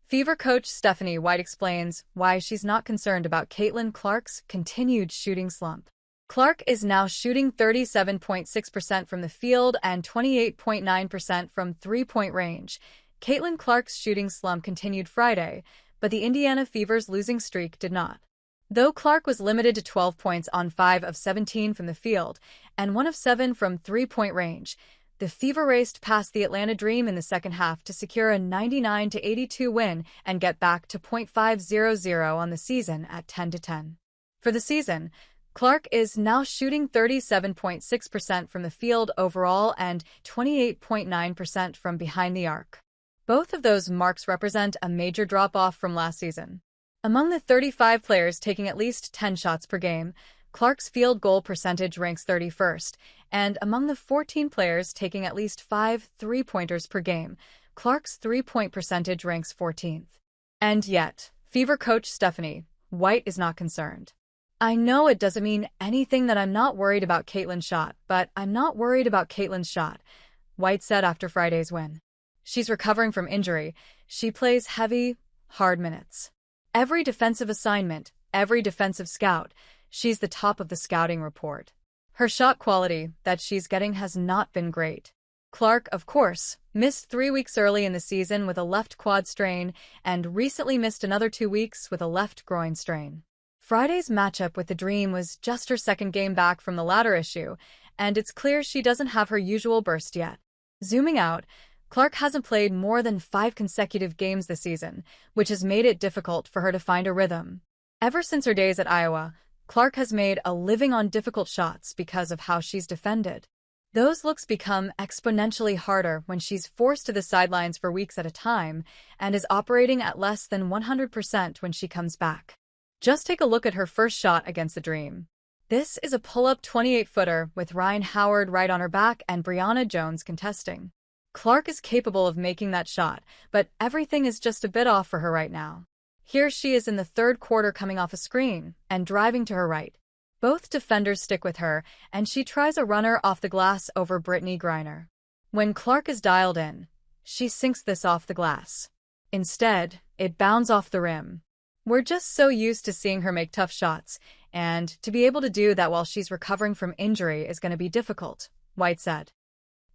Fever coach Stephanie White explains why she's not concerned about Caitlin Clark's continued shooting slump. Clark is now shooting 37.6% from the field and 28.9% from three-point range. Caitlin Clark's shooting slump continued Friday, but the Indiana Fever's losing streak did not. Though Clark was limited to 12 points on 5 of 17 from the field and 1 of 7 from three-point range, the Fever raced past the Atlanta Dream in the second half to secure a 99-82 win and get back to .500 on the season at 10-10. For the season, Clark is now shooting 37.6% from the field overall and 28.9% from behind the arc. Both of those marks represent a major drop-off from last season. Among the 35 players taking at least 10 shots per game, Clark's field goal percentage ranks 31st, and among the 14 players taking at least 5 three-pointers per game, Clark's three-point percentage ranks 14th. And yet, Fever coach Stephanie White is not concerned. "I know it doesn't mean anything that I'm not worried about Caitlin's shot, but I'm not worried about Caitlin's shot," White said after Friday's win. She's recovering from injury. She plays heavy, hard minutes. Every defensive assignment, every defensive scout, she's the top of the scouting report. Her shot quality that she's getting has not been great. Clark, of course, missed 3 weeks early in the season with a left quad strain and recently missed another 2 weeks with a left groin strain. Friday's matchup with the Dream was just her second game back from the latter issue, and it's clear she doesn't have her usual burst yet. Zooming out, Clark hasn't played more than 5 consecutive games this season, which has made it difficult for her to find a rhythm. Ever since her days at Iowa, Clark has made a living on difficult shots because of how she's defended. Those looks become exponentially harder when she's forced to the sidelines for weeks at a time and is operating at less than 100% when she comes back. Just take a look at her first shot against the Dream. This is a pull-up 28-footer with Ryan Howard right on her back and Brianna Jones contesting. Clark is capable of making that shot, but everything is just a bit off for her right now. Here she is in the third quarter coming off a screen and driving to her right. Both defenders stick with her, and she tries a runner off the glass over Brittany Griner. When Clark is dialed in, she sinks this off the glass. Instead, it bounds off the rim. "We're just so used to seeing her make tough shots, and to be able to do that while she's recovering from injury is going to be difficult," White said.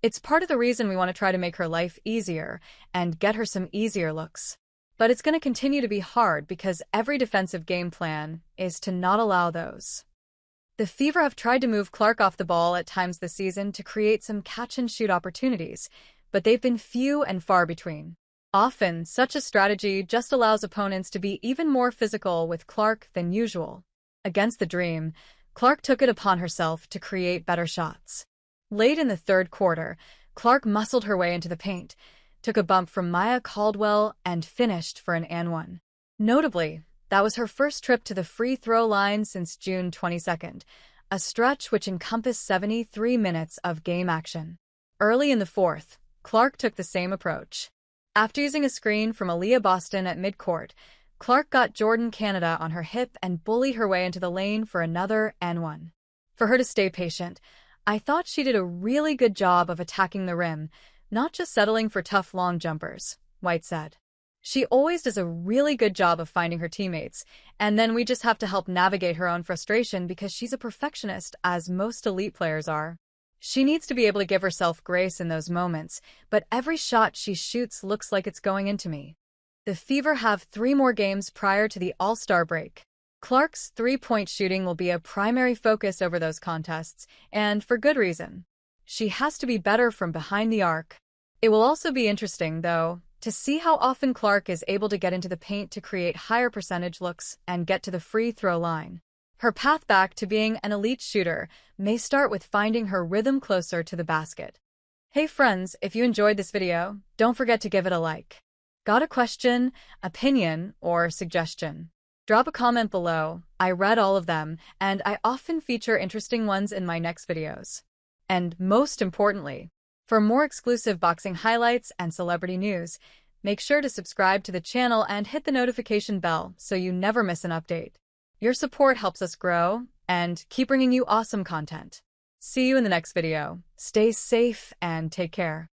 "It's part of the reason we want to try to make her life easier and get her some easier looks. But it's going to continue to be hard because every defensive game plan is to not allow those." The Fever have tried to move Clark off the ball at times this season to create some catch-and-shoot opportunities, but they've been few and far between. Often, such a strategy just allows opponents to be even more physical with Clark than usual. Against the Dream, Clark took it upon herself to create better shots. Late in the third quarter, Clark muscled her way into the paint, took a bump from Maya Caldwell, and finished for an and-one. Notably, that was her first trip to the free throw line since June 22nd, a stretch which encompassed 73 minutes of game action. Early in the fourth, Clark took the same approach. After using a screen from Aaliyah Boston at midcourt, Clark got Jordan Canada on her hip and bullied her way into the lane for another and-one. For her to stay patient, I thought she did a really good job of attacking the rim, not just settling for tough long jumpers, White said. "She always does a really good job of finding her teammates, and then we just have to help navigate her own frustration because she's a perfectionist, as most elite players are. She needs to be able to give herself grace in those moments, but every shot she shoots looks like it's going into me." The Fever have 3 more games prior to the All-Star break. Clark's three-point shooting will be a primary focus over those contests, and for good reason. She has to be better from behind the arc. It will also be interesting, though, to see how often Clark is able to get into the paint to create higher percentage looks and get to the free throw line. Her path back to being an elite shooter may start with finding her rhythm closer to the basket. Hey friends, if you enjoyed this video, don't forget to give it a like. Got a question, opinion, or suggestion? Drop a comment below. I read all of them, and I often feature interesting ones in my next videos. And most importantly, for more exclusive boxing highlights and celebrity news, make sure to subscribe to the channel and hit the notification bell so you never miss an update. Your support helps us grow and keep bringing you awesome content. See you in the next video. Stay safe and take care.